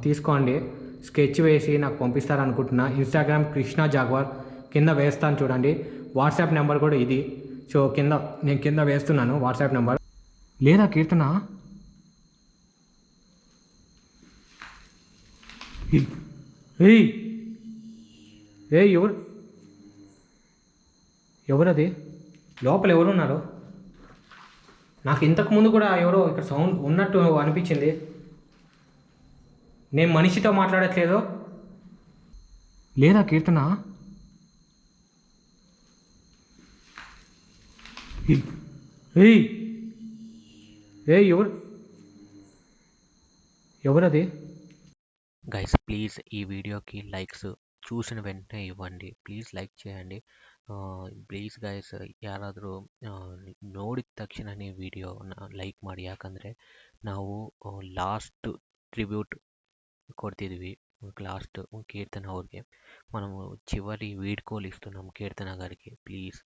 తీసుకోండి, స్కెచ్ వేసి నాకు పంపిస్తారనుకుంటున్నా. ఇన్స్టాగ్రామ్ కృష్ణ జాగ్వార్ కింద వేస్తాను చూడండి. వాట్సాప్ నెంబర్ కూడా ఇది. సో నేను కింద వేస్తున్నాను వాట్సాప్ నెంబర్. లేదా కీర్తన? ఏయ్ ఏయ్ ఎవరది? లోపల ఎవరున్నారు? నాకు ఇంతకుముందు కూడా ఎవరో ఇక్కడ సౌండ్ ఉన్నట్టు అనిపించింది. నేను మనిషితో మాట్లాడట్లేదు. లేదా కీర్తన? ఏయ్ ఏయ్ ఎవరది? గైస్ ప్లీజ్ ఈ వీడియోకి లైక్స్ చూసిన వెంటనే ఇవ్వండి. ప్లీజ్ లైక్ చేయండి. ಪ್ಲೀಸ್ ಗೈಸ್, ಯಾರಾದರೂ ನೋಡಿದ ತಕ್ಷಣನೇ ವಿಡಿಯೋನ ಲೈಕ್ ಮಾಡಿ. ಯಾಕಂದರೆ ನಾವು ಲಾಸ್ಟ್ ಟ್ರಿಬ್ಯೂಟ್ ಕೊಡ್ತಿದ್ವಿ లాస్ట్ కీర్తన ಅವ್ರಿಗೆ. మనము చివరి వీడ్కోలు ఇస్తున్నాం కీర్తన గారికి. ప్లీజ్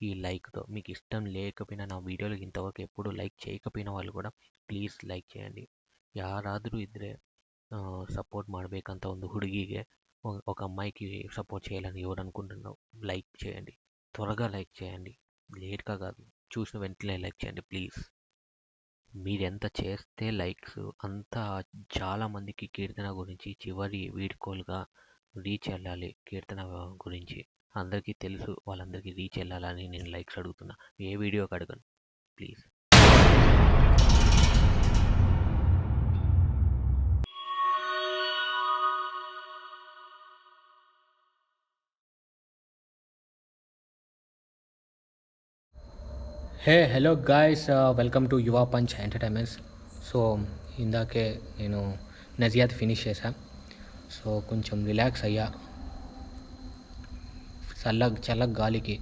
ఈ లైక్తో, మీకు ఇష్టం లేకపోయినా నా వీడియోలకు ఇంతవరకు ఎప్పుడు లైక్ చేయకపోయిన వాళ్ళు కూడా ಪ್ಲೀಸ್ ಲೈಕ್ చేయండి. ಯಾರಾದರೂ ಇದ್ದರೆ ಸಪೋರ್ಟ್ ಮಾಡಬೇಕಂತ ಒಂದು ಹುಡುಗಿಗೆ, ఒక అమ్మాయికి సపోర్ట్ చేయాలని ఎవరు అనుకుంటున్నావు, లైక్ చేయండి. త్వరగా లైక్ చేయండి, లేట్గా కాదు, చూసిన వెంటనే లైక్ చేయండి ప్లీజ్. మీరు ఎంత చేస్తే లైక్స్ అంత చాలామందికి కీర్తన గురించి చివరి వీడ్కోలుగా రీచ్ వెళ్ళాలి. కీర్తన గురించి అందరికీ తెలుసు, వాళ్ళందరికీ రీచ్ వెళ్ళాలని నేను లైక్స్ అడుగుతున్నా. ఏ వీడియోకి అడగను please. Hello guys, welcome to యువ పంచ్ ఎంటర్టైన్మెంట్స్. సో ఇందాకే నేను నజియాత్ ఫినిష్ చేశా. సో కొంచెం రిలాక్స్ అయ్యా. చల్ల గాలికి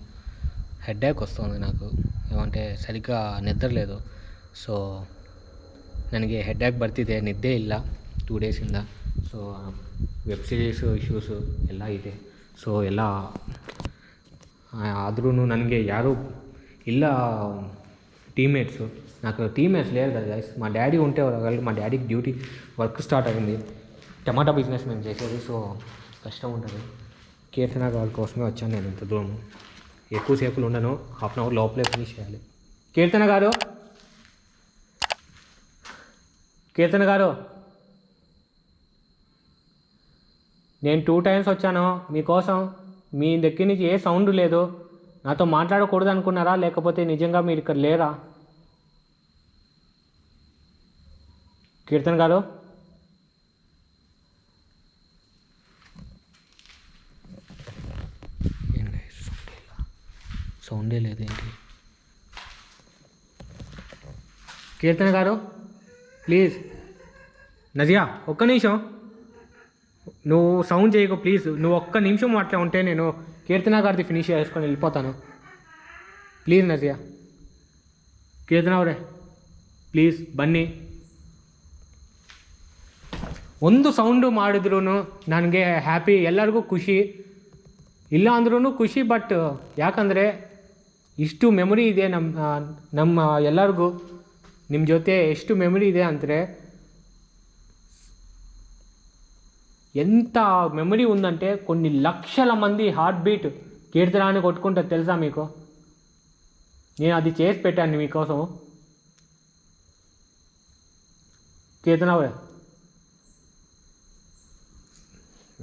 హెడేక్ వస్తుంది నాకు, ఏమంటే ಸರಿಗ್ಗಾ ನಿದ್ರలేదు. ಸೊ ನನಗೆ ಹೆಡ್ಏಕ್ ಬರ್ತಿದೆ, ನಿದ್ದೆ ಇಲ್ಲ 2 ಡೇಸಿಂದ. ಸೊ ವೆಬ್ ಸೀರೀಸು ಇಶ್ಯೂಸು ಎಲ್ಲ ಇದೆ. ಸೊ ಎಲ್ಲ ಆದ್ರೂ ನನಗೆ ಯಾರೂ ಇಲ್ಲ టీమ్మేట్స్. నాకు టీమ్మేట్స్ లేరు కదా గైస్. మా డాడీ ఉంటే వాళ్ళు, మా డాడీకి డ్యూటీ వర్క్ స్టార్ట్ అయింది. టమాటా బిజినెస్ మేము చేసేది. సో కష్టం ఉంటుంది. కీర్తన గారి కోసమే వచ్చాను నేను ఇంత దూరం. ఎక్కువసేపులు ఉండను, హాఫ్ అన్ అవర్ లోపలే ఫినిష్ చేయాలి. కీర్తన గారు, కీర్తన గారు, నేను 2 టైమ్స్ వచ్చాను మీకోసం. మీ దగ్గర నుంచి ఏ సౌండ్ లేదు. నాతో మాట్లాడకూడదు అనుకున్నారా, లేకపోతే నిజంగా మీరు ఇక్కడ లేరా? కీర్తన గారు, సౌండే లేదేంటి? కీర్తన గారు ప్లీజ్. నజియా ఒక్క నిమిషం, నువ్వు సౌండ్ చేయకు ప్లీజ్. నువ్వు ఒక్క నిమిషం అట్లా ఉంటే నేను ಕೀರ್ತನ ಗಾರ್ದಿ ಫಿನಿಶ್ చేసుకొని వెళ్ళిపోతాను. ಪ್ಲೀಸ್ ನಜಿಯಾ, ಕೀರ್ತನ ಅವರೇ ಪ್ಲೀಸ್ ಬನ್ನಿ. ಒಂದು ಸೌಂಡು ಮಾಡಿದ್ರೂ ನನಗೆ ಹ್ಯಾಪಿ, ಎಲ್ಲರಿಗೂ ಖುಷಿ. ಇಲ್ಲ ಅಂದ್ರೂ ಖುಷಿ. ಬಟ್ ಯಾಕಂದರೆ ಇಷ್ಟು ಮೆಮೊರಿ ಇದೆ ನಮ್ಮ ಎಲ್ಲರಿಗೂ. ನಿಮ್ಮ ಜೊತೆ ಎಷ್ಟು ಮೆಮೊರಿ ಇದೆ ಅಂದರೆ, ఎంత మెమరీ ఉందంటే కొన్ని లక్షల మంది హార్ట్ బీట్ కీర్తనాన్ని కొట్టుకుంటుంది తెలుసా మీకు? నేను అది చేసి పెట్టాను మీకోసం. కీర్తన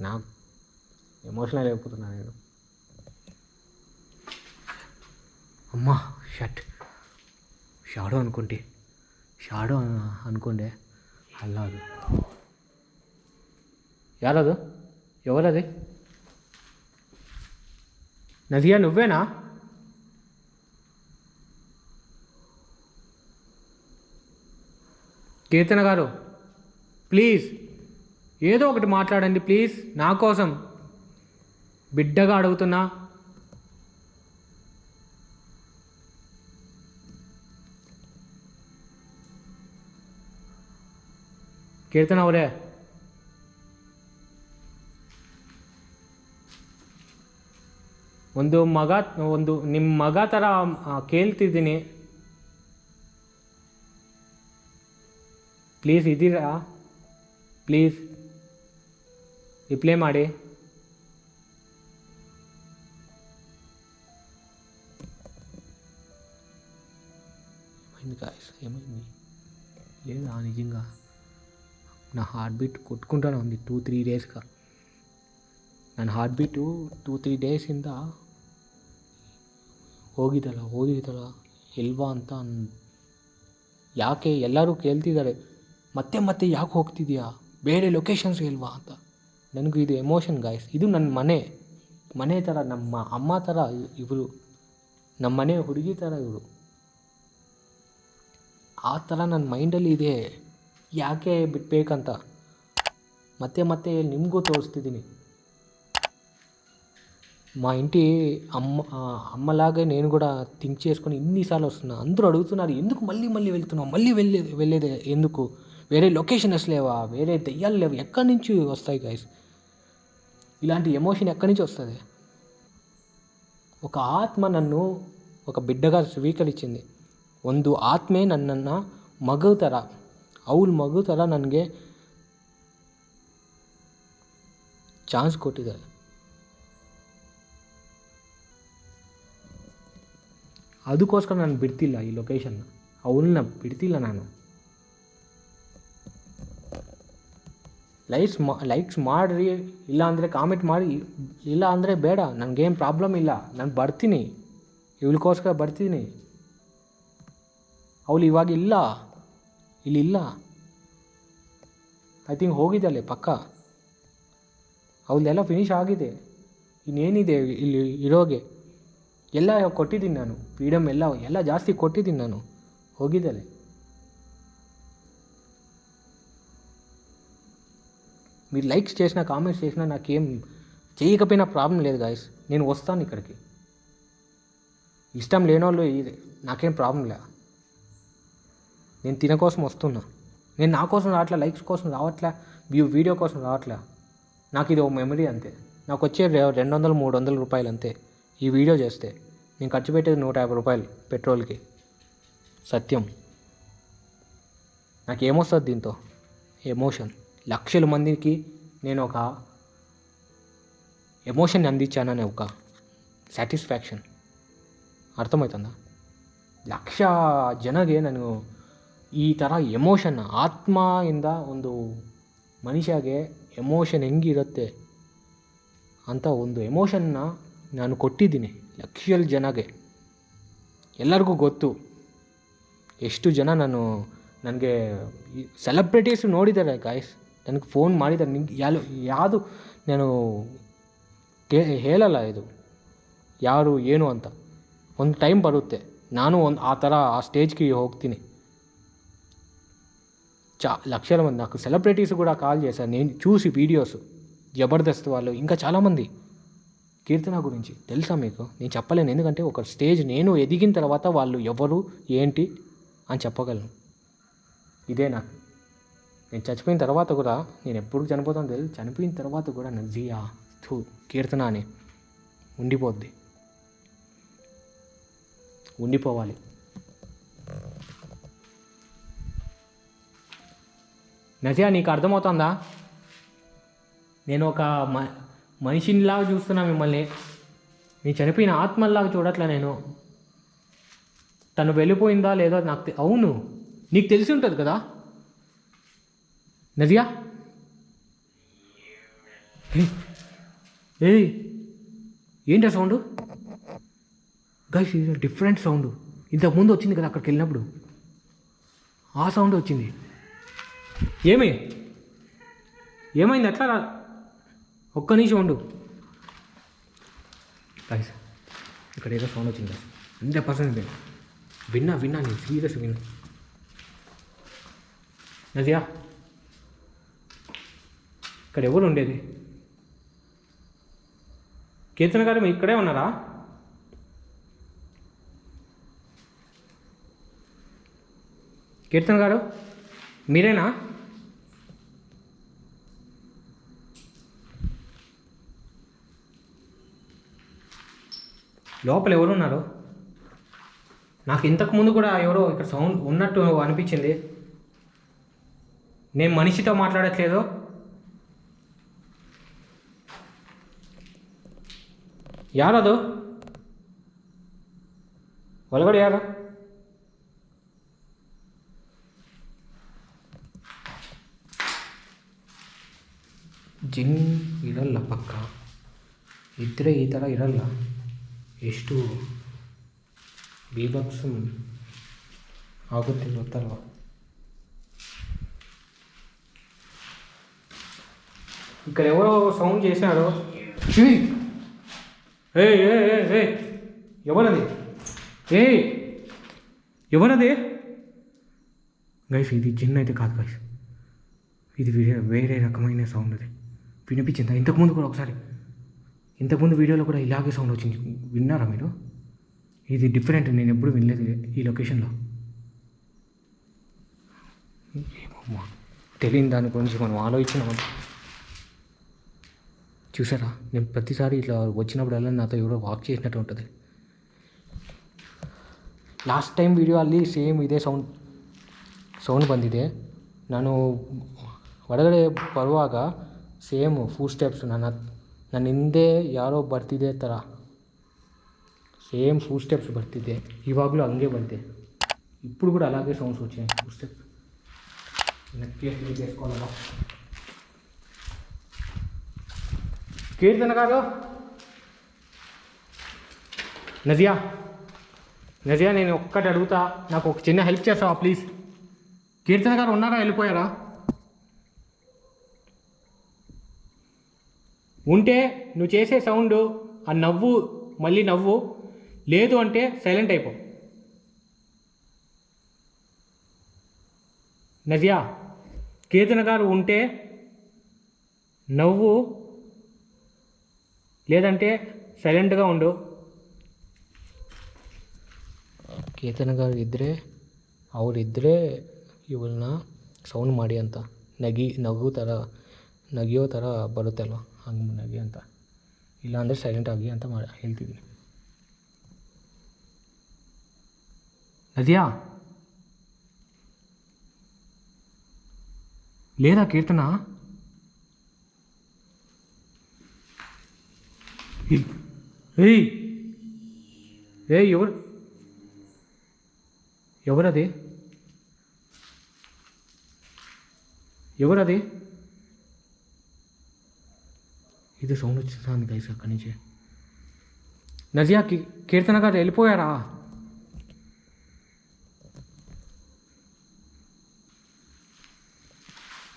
నా ఎమోషనల్ అయిపోతున్నా నేను. అమ్మా షాడో అనుకుంటే అల్లాదు. ಯಾರದು? ఎవరది? నజియా నువ్వేనా? కీర్తన గారు ప్లీజ్ ఏదో ఒకటి మాట్లాడండి ప్లీజ్, నా కోసం బిడ్డగా అడుగుతున్నా. ಕೀರ್ತನ ಅವರೇ, ನಿಮ್ಮ ಮಗ ಥರ ಕೇಳ್ತಿದ್ದೀನಿ. ಪ್ಲೀಸ್ ಇದ್ದೀರಾ? ಪ್ಲೀಸ್ ರಿಪ್ಲೈ ಮಾಡಿ. ఏమైంది గాయస్, ఏమైంది? లేదా నిజంగా నా హార్ట్ బీట్ కొట్టుకుంటూనే ఉంది 2-3 ಡೇಸ್గా. ನನ್ನ ಹಾರ್ಟ್ ಬೀಟು 2-3 ಡೇಸಿಂದ ಹೋಗಿದಲ್ಲ ಇಲ್ವಾ ಅಂತ ಯಾಕೆ ಎಲ್ಲರೂ ಕೇಳ್ತಿದ್ದಾರೆ, ಮತ್ತೆ ಮತ್ತೆ ಯಾಕೆ ಹೋಗ್ತಿದ್ಯಾ, ಬೇರೆ ಲೊಕೇಶನ್ಸ್ ಇಲ್ವಾ ಅಂತ. ನನಗೂ ಇದು ಎಮೋಷನ್ ಗಾಯ್ಸ್. ಇದು ನನ್ನ ಮನೆ ಥರ, ನಮ್ಮ ಅಮ್ಮ ಥರ ಇವರು, ನಮ್ಮ ಮನೆ ಹುಡುಗಿ ಥರ ಇವರು. ಆ ಥರ ನನ್ನ ಮೈಂಡಲ್ಲಿ ಇದೆ, ಯಾಕೆ ಬಿಟ್ಬೇಕಂತ ಮತ್ತೆ ಮತ್ತೆ ನಿಮಗೂ తోడుస్తుంది. మా ఇంటి అమ్మలాగే నేను కూడా థింక్ చేసుకొని ఇన్నిసార్లు వస్తున్నా. అందరూ అడుగుతున్నారు, ఎందుకు మళ్ళీ వెళ్తున్నావు, వెళ్ళేది ఎందుకు, వేరే లొకేషన్స్ లేవా, వేరే దెయ్యాలు లేవు, ఎక్కడి నుంచి వస్తాయి గైస్ ఇలాంటి ఎమోషన్? ఎక్కడి నుంచి వస్తుంది? ఒక ఆత్మ నన్ను ఒక బిడ్డగా ಸ್ವೀಕರಿಸಿంది. ಒಂದು ಆತ್ಮೆ ನನ್ನನ್ನು ಮಗು ಥರ, ಮಗು ಥರ ನನಗೆ ಚಾನ್ಸ್ ಕೊಟ್ಟಿದ್ದಾರೆ. ಅದಕ್ಕೋಸ್ಕರ ನಾನು ಬಿಡ್ತಿಲ್ಲ ಈ ಲೊಕೇಶನ್ನ, ಅವಳನ್ನ ಬಿಡ್ತಿಲ್ಲ ನಾನು. ಲೈಕ್ಸ್ ಮಾಡಿರಿ, ಇಲ್ಲ ಅಂದರೆ ಕಾಮೆಂಟ್ ಮಾಡಿ, ಇಲ್ಲ ಅಂದರೆ ಬೇಡ, ನನಗೇನು ಪ್ರಾಬ್ಲಮ್ ಇಲ್ಲ, ನಾನು ಬರ್ತೀನಿ, ಇವಳಿಗೋಸ್ಕರ ಬರ್ತೀನಿ. ಅವಳು ಇವಾಗ ಇಲ್ಲಿಲ್ಲ, ಐ ಥಿಂಕ್ ಹೋಗಿದ್ದಾಳೆ ಪಕ್ಕ. ಅವಳದೆಲ್ಲ ಫಿನಿಶ್ ಆಗಿದೆ, ಇನ್ನೇನಿದೆ ಇಲ್ಲಿ ಇರೋಗೆ? ಎಲ್ಲ కొట్టిದ್ದೀನಿ ನಾನು, ఫ్రీడమ్ ಎಲ್ಲ ಜಾಸ್తి కొట్టిದ್ದೀನಿ ನಾನು. ಹೋಗಿದ್ದಾಳೆ. మీరు లైక్స్ చేసినా కామెంట్స్ చేసినా నాకేం చేయకపోయినా ప్రాబ్లం లేదు గాయస్. నేను వస్తాను ఇక్కడికి. ఇష్టం లేనోళ్ళు నాకేం ప్రాబ్లం లే. నేను తిన కోసం వస్తున్నా. నేను నా కోసం రావట్లే, లైక్స్ కోసం రావట్లే, వీడియో కోసం రావట్లే. నాకు ఇది ఒక మెమరీ అంతే. నాకు వచ్చే 200-300 రూపాయలు అంతే ఈ వీడియో చేస్తే. నేను ఖర్చు పెట్టేది 150 రూపాయలు పెట్రోల్కి. సత్యం. నాకేమొస్తుంది దీంతో? ఎమోషన్. లక్షల మందికి నేను ఒక ఎమోషన్ అందించాననే ఒక ಸ್ಯಾಟಿಸ್ಫ್ಯಾಕ್ಷನ್. ಅರ್ಥಮೌತಂದ? 1,00,000 ಜನಗೆ ನಾನು ಈ ಥರ ಎಮೋಷನ್ನ, ಆತ್ಮದಿಂದ ಒಂದು ಮನುಷ್ಯಗೆ ಎಮೋಷನ್ ಹೆಂಗಿರುತ್ತೆ ಅಂತ ಒಂದು ಎಮೋಷನ್ನ ನಾನು ಕೊಟ್ಟಿದ್ದೀನಿ 1,00,000 ಜನಗೆ. ಎಲ್ಲರಿಗೂ ಗೊತ್ತು ಎಷ್ಟು ಜನ ನನಗೆ ಸೆಲೆಬ್ರಿಟೀಸ್ ನೋಡಿದ್ದಾರೆ ಗಾಯ್ಸ್. ನನಗೆ ಫೋನ್ ಮಾಡಿದ್ದಾರೆ. ನಿಂಗೆ ಯಾವುದು ನಾನು ಹೇಳಲ್ಲ ಇದು ಯಾರು ಏನು ಅಂತ. ಒಂದು ಟೈಮ್ ಬರುತ್ತೆ, ನಾನು ಆ ಥರ ಆ స్టేజ్కి ಹೋಗ್ತೀನಿ. లక్షల మంది నాకు సెలబ్రిటీస్ కూడా కాల్ చేశారు నేను చూసి వీడియోస్. జబర్దస్త్ వాళ్ళు, ఇంకా చాలామంది. కీర్తన గురించి తెలుసా మీకు? నేను చెప్పలేను, ఎందుకంటే ఒక స్టేజ్ నేను ఎదిగిన తర్వాత వాళ్ళు ఎవరు ఏంటి అని చెప్పగలను. ఇదే నాకు. నేను చచ్చిపోయిన తర్వాత కూడా, నేను ఎప్పుడు చనిపోతానో తెలియదు, చనిపోయిన తర్వాత కూడా నజియా కీర్తన అని ఉండిపోవాలి. నజియా, నీకు అర్థమవుతుందా? నేను ఒక మనిషినిలాగా చూస్తున్నా మిమ్మల్ని. నీ చనిపోయిన ఆత్మల్లాగా చూడట్లే నేను. తను వెళ్ళిపోయిందా లేదో నాకు అవును, నీకు తెలిసి ఉంటుంది కదా నజియా. ఏంటి ఆ సౌండ్ గైస్? ఇది డిఫరెంట్ సౌండ్. ఇంతకుముందు వచ్చింది కదా అక్కడికి వెళ్ళినప్పుడు, ఆ సౌండ్ వచ్చింది. ఏమైంది అట్లా? ఒక్క నిమిషం ఉండు గైస్. ఇక్కడ ఏదో సౌండ్ వచ్చింది గైస్, 100% విన్నా నేను సీరియస్ విన్నా. నజియా, ఇక్కడ ఎవరు ఉండేది? కీర్తన గారు మీరు ఇక్కడే ఉన్నారా? కీర్తన గారు మీరేనా? లోపల ఎవరు ఉన్నారు? నాకు ఇంతకుముందు కూడా ఎవరో ఇక్కడ సౌండ్ ఉన్నట్టు అనిపించింది. నేను మనిషితో మాట్లాడట్లేదు. ಯಾರದು ಒಳಗಡೆ ಯಾರು? ಜಿನ್ ಇರಲ್ಲ ಪಕ್ಕ, ಇದ್ದರೆ ಈ ಥರ ಇರಲ್ಲ. ಎಷ್ಟು ಬೀಭತ್ಸ ಆಗುತ್ತೆ ಗೊತ್ತಲ್ವ. ఇక్కడ ఎవరో సౌండ్ చేశారు. ఏ ఎవరది? ఎవరది? గైస్ ఇది జిన్ అయితే కాదు గైస్, ఇది వేరే రకమైన సౌండ్. అది వినిపించిందా ఇంతకుముందు కూడా ఒకసారి? ఇంతకుముందు వీడియోలో కూడా ఇలాగే సౌండ్ వచ్చింది, విన్నారా మీరు? ఇది డిఫరెంట్, నేను ఎప్పుడు వినలేదు ఈ లొకేషన్లో. తెలియని దాని గురించి మనం ఆలోచించినాం. చూసారా, నేను ప్రతిసారి ఇట్లా వచ్చినప్పుడల్లా నాతో ఎవరో వాక్ చేసినట్టు ఉంటుంది. ಲಾಸ್ಟ್ ಟೈಮ್ ವಿಡಿಯೋ ಅಲ್ಲಿ ಸೇಮ್ ಇದೇ ಸೌಂಡ್ ಬಂದಿದೆ. ನಾನು ಹೊರಗಡೆ ಬರುವಾಗ ಸೇಮ್ ಫುಡ್ ಸ್ಟೆಪ್ಸ್ ನನ್ನ ಹಿಂದೆ ಯಾರೋ ಬರ್ತಿದೆ ಥರ ಸೇಮ್ ಫುಡ್ ಸ್ಟೆಪ್ಸ್ ಬರ್ತಿದ್ದೆ. ಇವಾಗಲೂ ಹಂಗೆ ಬಂದೆ, ఇప్పుడు కూడా అలాగే సౌండ్స్ వచ్చాయి ఫుడ్ స్టెప్స్. చేసుకోవాలా కీర్తన గారు? నజియా నేను ఒక్కటి అడుగుతా, నాకు ఒక చిన్న హెల్ప్ చేస్తావా ప్లీజ్? కీర్తన గారు ఉన్నారా, వెళ్ళిపోయారా? ఉంటే నువ్వు చేసే సౌండ్ ఆ నవ్వు మళ్ళీ నవ్వు, లేదు అంటే సైలెంట్ అయిపో. నజియా, కీర్తన గారు ఉంటే నవ్వు, లేదంటే సైలెంట్గా ఉండు. ಕೇತನ ಗಾರು ಇದ್ದರೆ ಅವರಿದ್ದರೆ ಇವಳನ್ನ ಸೌಂಡ್ ಮಾಡಿ ಅಂತ ನಗಿಯೋ ಥರ ಬರುತ್ತಲ್ವ, ಹಂಗೆ ನಗಿ ಅಂತ. ಇಲ್ಲಾಂದರೆ ಸೈಲೆಂಟ್ ಆಗಿ ಅಂತ ಹೇಳ್ತಿದ್ದೀನಿ. ನದಿಯಾ లేదా కీర్తన? ఎవరది? ఇది సౌండ్ వచ్చేసాను గైస్ అక్కడి నుంచి. నజియా, కీర్తన గారు వెళ్ళిపోయారా?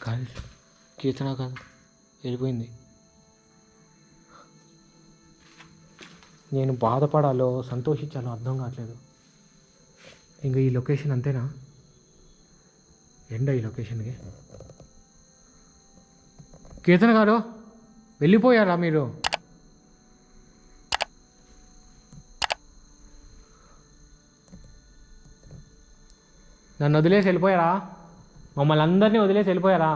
గైస్ కీర్తన గారు వెళ్ళిపోయింది. నేను బాధపడాలో సంతోషించాలో అర్థం కావట్లేదు. ఇంకా ఈ లొకేషన్ అంతేనా? ఎండ ఈ లొకేషన్కి. కీర్తన గారు వెళ్ళిపోయారా మీరు? నన్ను వదిలేసి వెళ్ళిపోయారా? ಮಮ್ಮಲ್ಲಿ అందరినీ వదిలేసి వెళ్ళిపోయారా?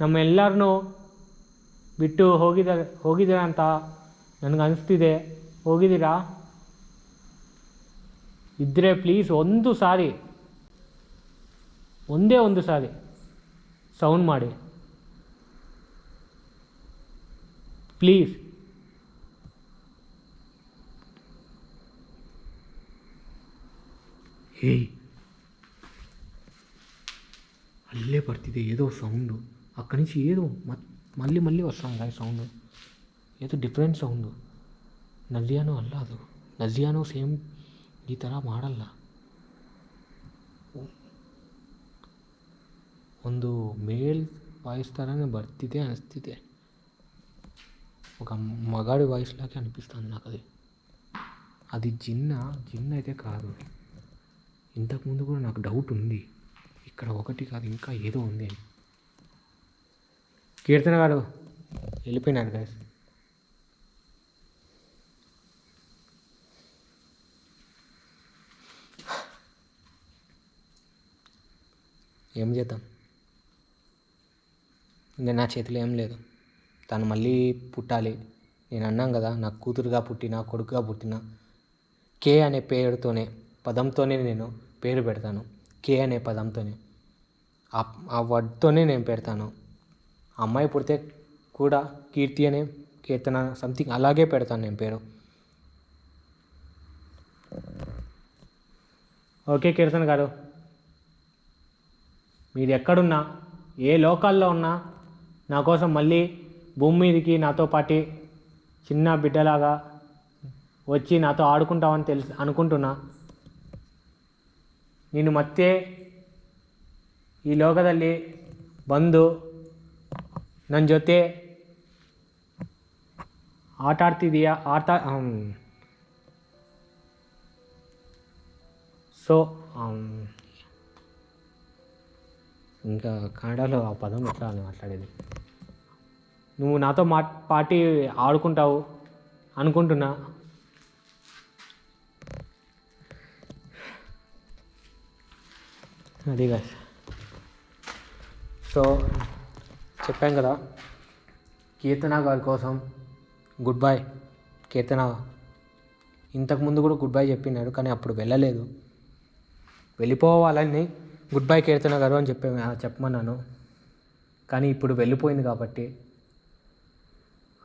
ನಮ್ಮೆಲ್ಲರನ್ನೂ ಬಿಟ್ಟು ಹೋಗಿದ್ದೀರಾ ಅಂತ ನನಗೆ ಅನಿಸ್ತಿದೆ. ಹೋಗಿದ್ದೀರಾ? ಇದ್ದರೆ ಪ್ಲೀಸ್ ಒಂದೇ ಒಂದು ಸಾರಿ ಸೌಂಡ್ ಮಾಡಿ ಪ್ಲೀಸ್. ಅಲ್ಲೇ ಬರ್ತಿದೆ ఏదో సౌండ్, అక్కడి నుంచి ఏదో మళ్ళీ వస్తుంది ఆ సౌండ్, ఏదో ಡಿಫ್ರೆಂಟ್ ಸೌಂಡು. ನಜಿಯಾನೂ ಅಲ್ಲ ಅದು, ನಜಿಯಾನೂ ಸೇಮ್ ಈ ಥರ ಮಾಡಲ್ಲ. ಒಂದು ಮೇಲ್ ವಾಯ್ಸ್ ಥರನೇ ಬರ್ತಿದೆ ಅನಿಸ್ತಿದೆ, ఒక మగాడి వాయిస్ లాగే అనిపిస్తుంది నాకు. అది జిన్ అయితే కాదు. ఇంతకుముందు కూడా నాకు డౌట్ ఉంది, ఇక్కడ ఒకటి కాదు ఇంకా ఏదో ఉంది అని. కీర్తన గారు వెళ్ళిపోయినారు గైస్. ఏం చేద్దాం, ఇంకా నా చేతిలో ఏం లేదు. తను మళ్ళీ పుట్టాలి. నేను అన్నాను కదా, నాకు కూతురుగా పుట్టినా కొడుకుగా పుట్టినా కే అనే పదంతోనే నేను పేరు పెడతాను. కే అనే పదంతోనే, ఆ వర్డ్తోనే నేను పెడతాను. అమ్మాయి పుడితే కూడా కీర్తన సంథింగ్ అలాగే పెడతాను నేను పేరు. ఓకే కీర్తన గారు, మీరు ఎక్కడున్నా ఏ లోకాల్లో ఉన్నా నా కోసం మళ్ళీ భూమి మీదకి నాతో పాటి చిన్న బిడ్డలాగా వచ్చి నాతో ఆడుకుంటామని అనుకుంటున్నా. ನೀನು ಮತ್ತೆ ಈ ಲೋಕದಲ್ಲಿ ಬಂದು ನನ್ನ ಜೊತೆ ಆಟ ಆಡ್ತಿದ್ದೀಯಾ సో ఇంకా కన్నడలో ఆ పదం ఎట్లా అని మాట్లాడేది, నువ్వు నాతో పాటి ఆడుకుంటావు అనుకుంటున్నా. అది కాదు. సో చెప్పాం కదా, కీర్తన గారి కోసం గుడ్ బై. కీర్తన ఇంతకుముందు కూడా గుడ్ బై చెప్పినాడు, కానీ అప్పుడు వెళ్ళలేదు. వెళ్ళిపోవాలని గుడ్ బై కీర్తన గారు అని చెప్పమన్నాను, కానీ ఇప్పుడు వెళ్ళిపోయింది కాబట్టి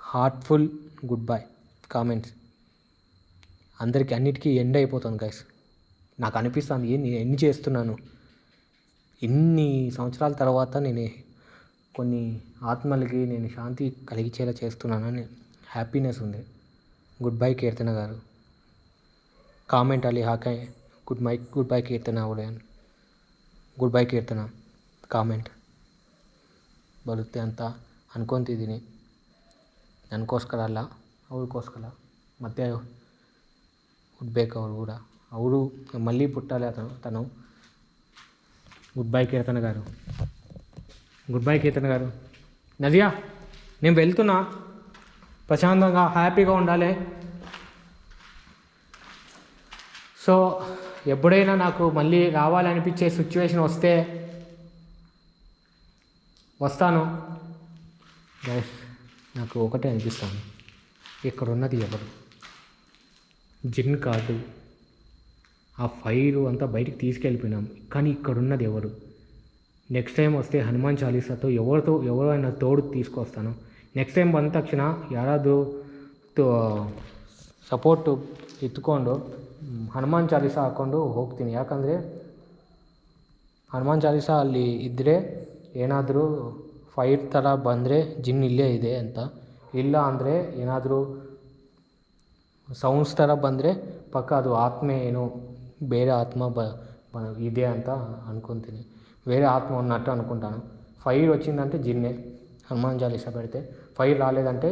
హార్ట్ఫుల్ గుడ్ బై కామెంట్స్ అందరికీ అన్నిటికీ ఎండ్ అయిపోతుంది గైస్. నాకు అనిపిస్తుంది నేను ఎన్ని చేస్తున్నాను, ఇన్ని సంవత్సరాల తర్వాత నేను కొన్ని ఆత్మలకి నేను శాంతి కలిగించేలా చేస్తున్నానని హ్యాపీనెస్ ఉంది. గుడ్ బై కీర్తన గారు. ಕಾಮೆಂಟ್ ಅಲ್ಲಿ ಹಾಕಿ ಗುಡ್ ಬೈ ಕೀರ್ತನ ಅವಳೆ ಗುಡ್ ಬೈ ಕೀರ್ತನ ಕಾಮೆಂಟ್ ಬರುತ್ತೆ ಅಂತ ಅನ್ಕೊತಿದ್ದೀನಿ. ನನಗೋಸ್ಕರ ಅಲ್ಲ, ಅವ್ರಿಗೋಸ್ಕರ. ಮತ್ತೆ ಹುಡ್ಬೇಕು ಅವರು ಕೂಡ, ಅವರು మళ్ళీ పుట్టాలి తను. గుడ్ బై కీర్తన గారు. గుడ్ బై కీర్తన గారు. నదియా నేను వెళ్తున్నా, ప్రశాంతంగా హ్యాపీగా ఉండాలి. సో ఎప్పుడైనా నాకు మళ్ళీ రావాలనిపించే సిచ్యువేషన్ వస్తే వస్తాను గైస్. నాకు ఒకటే అనిపిస్తాను, ఇక్కడ ఉన్నది ఎవరు? జిన్ కాదు, ఆ ఫైర్ అంతా బయటికి తీసుకెళ్ళిపోయినాం, కానీ ఇక్కడ ఉన్నది ఎవరు? నెక్స్ట్ టైం వస్తే హనుమాన్ చాలీసాతో ఎవరైనా తోడు తీసుకొస్తాను. ನೆಕ್ಸ್ಟ್ ಟೈಮ್ ಬಂದ ತಕ್ಷಣ ಯಾರಾದರೂ ಸಪೋರ್ಟು ಇಟ್ಕೊಂಡು ಹನುಮಾನ್ ಚಾಲೀಸ ಹಾಕ್ಕೊಂಡು ಹೋಗ್ತೀನಿ. ಯಾಕಂದರೆ ಹನುಮಾನ್ ಚಾಲೀಸ ಅಲ್ಲಿ ಇದ್ದರೆ ಏನಾದರೂ ಫೈರ್ ಥರ ಬಂದರೆ ಜಿನ್ ಇಲ್ಲೇ ಇದೆ ಅಂತ, ಇಲ್ಲ ಅಂದರೆ ಏನಾದರೂ ಸೌಂಡ್ಸ್ ಥರ ಬಂದರೆ ಪಕ್ಕ ಅದು ಆತ್ಮೆ ಏನು ಬೇರೆ ಆತ್ಮ ಇದೆ ಅಂತ అనుకుంటుంది. వేరే ఆత్మ ఉన్నట్టు అనుకుంటాను. ఫైర్ వచ్చిందంటే జిన్నే, హనుమాన్ చాలీసా పెడితే. ఫైర్ రాలేదంటే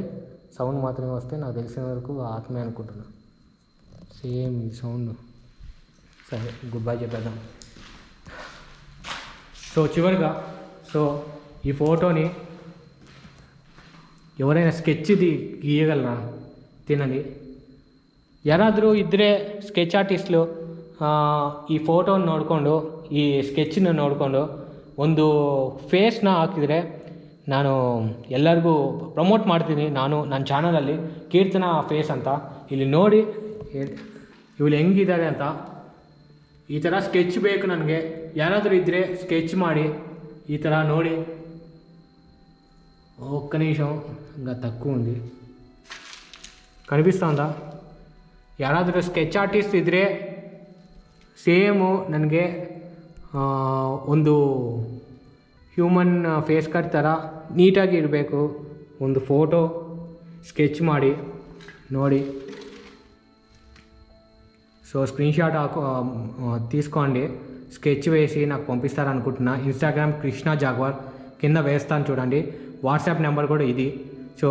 సౌండ్ మాత్రమే వస్తే నాకు తెలిసిన వరకు ఆత్మే అనుకుంటున్నాను. సేమ్ ఈ సౌండ్. సరే గుడ్ బై చెప్పేద్దాం. సో చివరిగా ఈ ఫోటోని ఎవరైనా ಸ್ಕೆಚ್ది ಗೀಯಗಲರಾ ತಿನ್ನಲಿ. ಯಾರಾದರೂ ಇದ್ದರೆ ಸ್ಕೆಚ್ ಆರ್ಟಿಸ್ಟ್ಲು ಈ ಫೋಟೋನ ನೋಡಿಕೊಂಡು ಈ ಸ್ಕೆಚ್ನ ನೋಡಿಕೊಂಡು ಒಂದು ಫೇಸ್ನ ಹಾಕಿದರೆ ನಾನು ಎಲ್ಲರಿಗೂ ಪ್ರಮೋಟ್ ಮಾಡ್ತೀನಿ. ನನ್ನ ಚಾನಲಲ್ಲಿ ಕೀರ್ತನ ಫೇಸ್ ಅಂತ ಇಲ್ಲಿ ನೋಡಿ ಇವಳು ಹೆಂಗಿದ್ದಾರೆ ಅಂತ. ಈ ಥರ ಸ್ಕೆಚ್ ಬೇಕು ನನಗೆ, ಯಾರಾದರೂ ಇದ್ದರೆ ಸ್ಕೆಚ್ ಮಾಡಿ ఈ ಥರ ನೋಡಿ. ఒక్క నిమిషం, ఇంకా తక్కువ ఉంది, కనిపిస్తుందా? ಯಾರಾದರೂ ಸ್ಕೆಚ್ ಆರ್ಟಿಸ್ಟ್ ಇದ್ದರೆ ಸೇಮು ನನಗೆ ಒಂದು ಹ್ಯೂಮನ್ ಫೇಸ್ ಕಟ್ ಥರ ನೀಟಾಗಿ ಇರಬೇಕು. ಒಂದು ಫೋಟೋ ಸ್ಕೆಚ್ ಮಾಡಿ ನೋಡಿ. సో స్క్రీన్షాట్ తీసుకోండి, స్కెచ్ వేసి నాకు పంపిస్తారనుకుంటున్నా. ఇన్స్టాగ్రామ్ కృష్ణ జాగ్వార్ కింద వేస్తాను చూడండి. వాట్సాప్ నెంబర్ కూడా ఇది. సో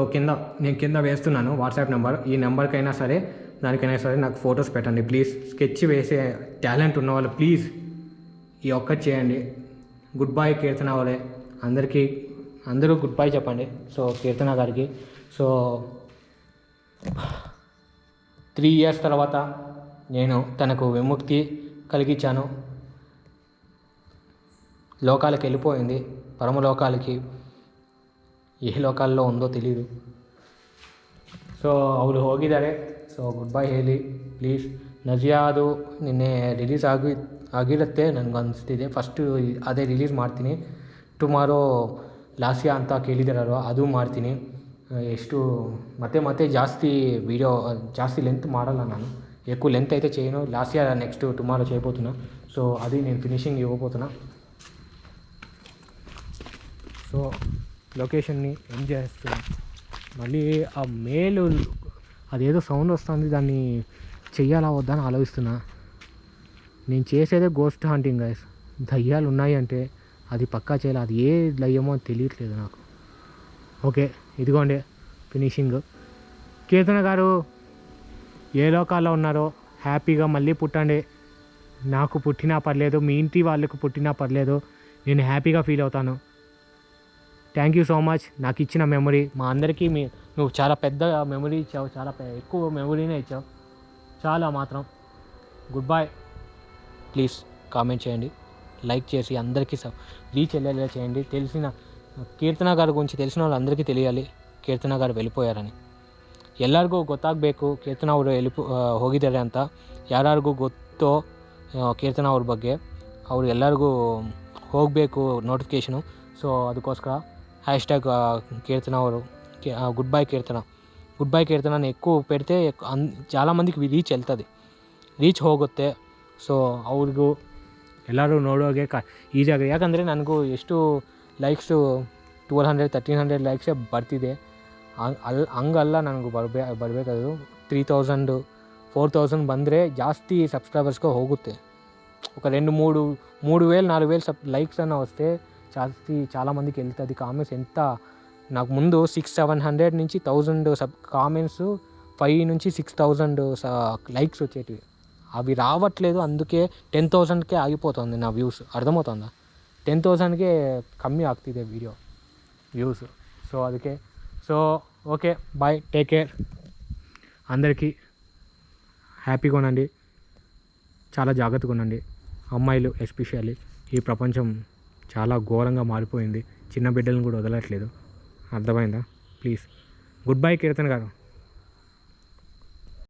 నేను కింద వేస్తున్నాను వాట్సాప్ నెంబర్. ఈ నెంబర్కైనా సరే దానికైనా సరే నాకు ఫొటోస్ పెట్టండి ప్లీజ్. స్కెచ్ వేసే టాలెంట్ ఉన్నవాళ్ళు ప్లీజ్ ఈ ఒక్కటి చేయండి. గుడ్ బై కీర్తన వాళ్ళే. అందరూ గుడ్ బై చెప్పండి. సో కీర్తన గారికి 3 years తర్వాత నేను తనకు విముక్తి కలిగించాను. లోకాలకు వెళ్ళిపోయింది, పరమలోకాలకి. ఏ లోకాల్లో ఉందో ತಿಳಿಯದು. ಸೊ ಅವಳು ಹೋಗಿದ್ದಾರೆ. ಸೊ ಗುಡ್ ಬೈ ಹೇಳಿ ಪ್ಲೀಸ್. ನಜಿಯಾ ಅದು ನಿನ್ನೆ ರಿಲೀಸ್ ಆಗಿರುತ್ತೆ ನನಗನ್ನಿಸ್ತಿದೆ. ಫಸ್ಟು ಅದೇ ರಿಲೀಸ್ ಮಾಡ್ತೀನಿ. ಟುಮಾರೋ ಲಾಸ್ಯಾ ಅಂತ ಕೇಳಿದಾರಲ್ವ, ಅದು ಮಾಡ್ತೀನಿ. ಎಷ್ಟು ಮತ್ತೆ ಜಾಸ್ತಿ వీడియో జాస్తి లెంత్ ಮಾಡಲ್ಲ ನಾನು ఎక్కువ లెంత్ అయితే చేయను. లాస్ట్ ఇయర్ నెక్స్ట్ టుమారో చేయబోతున్నా. సో అది నేను ఫినిషింగ్ ఇవ్వబోతున్నా. సో లొకేషన్ని ఎంజాయ్ చేస్తున్నా. మళ్ళీ ఆ మేలు అదేదో సౌండ్ వస్తుంది, దాన్ని చెయ్యాలా వద్దా అని ఆలోచిస్తున్నా. నేను చేసేదే గోస్ట్ హంటింగ్ గైస్. దయ్యాలు ఉన్నాయి అంటే అది పక్కా చేయాలి. అది ఏ దయ్యమో తెలియట్లేదు నాకు. ఓకే, ఇదిగోండి ఫినిషింగ్. కీర్తన గారు ఏ లోకాల్లో ఉన్నారో హ్యాపీగా మళ్ళీ పుట్టండి. నాకు పుట్టినా పర్లేదు, మీ ఇంటి వాళ్ళకు పుట్టినా పర్లేదు, నేను హ్యాపీగా ఫీల్ అవుతాను. థ్యాంక్ యూ సో మచ్ నాకు ఇచ్చిన మెమరీ. మా అందరికీ నువ్వు చాలా పెద్ద మెమరీ ఇచ్చావు, చాలా ఎక్కువ మెమరీనే ఇచ్చావు. చాలా మాత్రం. Good bye. ప్లీజ్ కామెంట్ చేయండి, లైక్ చేసి అందరికీ రీచ్ వెళ్ళేలా చేయండి. తెలిసిన ಕೀರ್ತನಾ గారి గురించి తెలిసిన వాళ్ళందరికీ తెలియాలి ಕೀರ್ತನಾ గారు వెళ్ళిపోయారని. ಎಲ್ಲರಿಗೂ ಗೊತ್ತಾಗಬೇಕು ಕೀರ್ತನಾ ಅವರು ಹೋಗಿದ್ದಾರೆ ಅಂತ. ಯಾರ್ಯಾರಿಗೂ ಗೊತ್ತೋ ಕೀರ್ತನಾ ಅವ್ರ ಬಗ್ಗೆ ಅವರು ಎಲ್ಲರಿಗೂ ಹೋಗಬೇಕು నోటిఫికేషను. సో ಅದಕ್ಕೋಸ್ಕರ హ్యాష్ట్యాగ్ కీర్తన ಅವರು గుడ్ బై కీర్తన. గుడ్ బై కీర్తనని ఎక్కువ పెడితే చాలామందికి రీచ్ వెళ్తుంది, రీಚ್ ಹೋಗುತ್ತೆ. ಸೊ ಅವ್ರಿಗೂ ಎಲ್ಲರೂ ನೋಡೋಗೆ ಈಸಿಯಾಗಿ. ಯಾಕಂದರೆ ನನಗೂ ಎಷ್ಟು ಲೈಕ್ಸು 1200-1300 ಲೈಕ್ಸೇ ಬರ್ತಿದೆ. ಹಂಗಲ್ಲ ನನಗೂ ಬರಬೇಕದು 3000-4000 ಬಂದರೆ ಜಾಸ್ತಿ సబ్స్క్రైబర్స్గా ಹೋಗುತ್ತೆ. ఒక 2,000-3,000-4,000 లైక్స్ అన్న వస్తే జాస్తి చాలామందికి వెళ్తుంది. కామెంట్స్ ఎంత నాకు ముందు 600-700 నుంచి 1000 కామెంట్స్ 5,000-6,000 లైక్స్ వచ్చేటివి. అవి రావట్లేదు. అందుకే 10,000కే ఆగిపోతుంది నా వ్యూస్. అర్థమవుతుందా? 10,000కే కಮ್ಮಿ ಆಗ್ತಿದೆ వీడియో వ్యూస్. సో ಅದಕ್ಕೆ ఓకే బాయ్, టేక్ కేర్. అందరికీ హ్యాపీగా ఉండండి, చాలా జాగ్రత్తగా ఉండండి. అమ్మాయిలు ఎస్పెషల్లీ. ఈ ప్రపంచం చాలా ఘోరంగా మారిపోయింది. చిన్న బిడ్డలను కూడా వదలట్లేదు. అర్థమైందా? ప్లీజ్. గుడ్ బై కీర్తన్ గారు.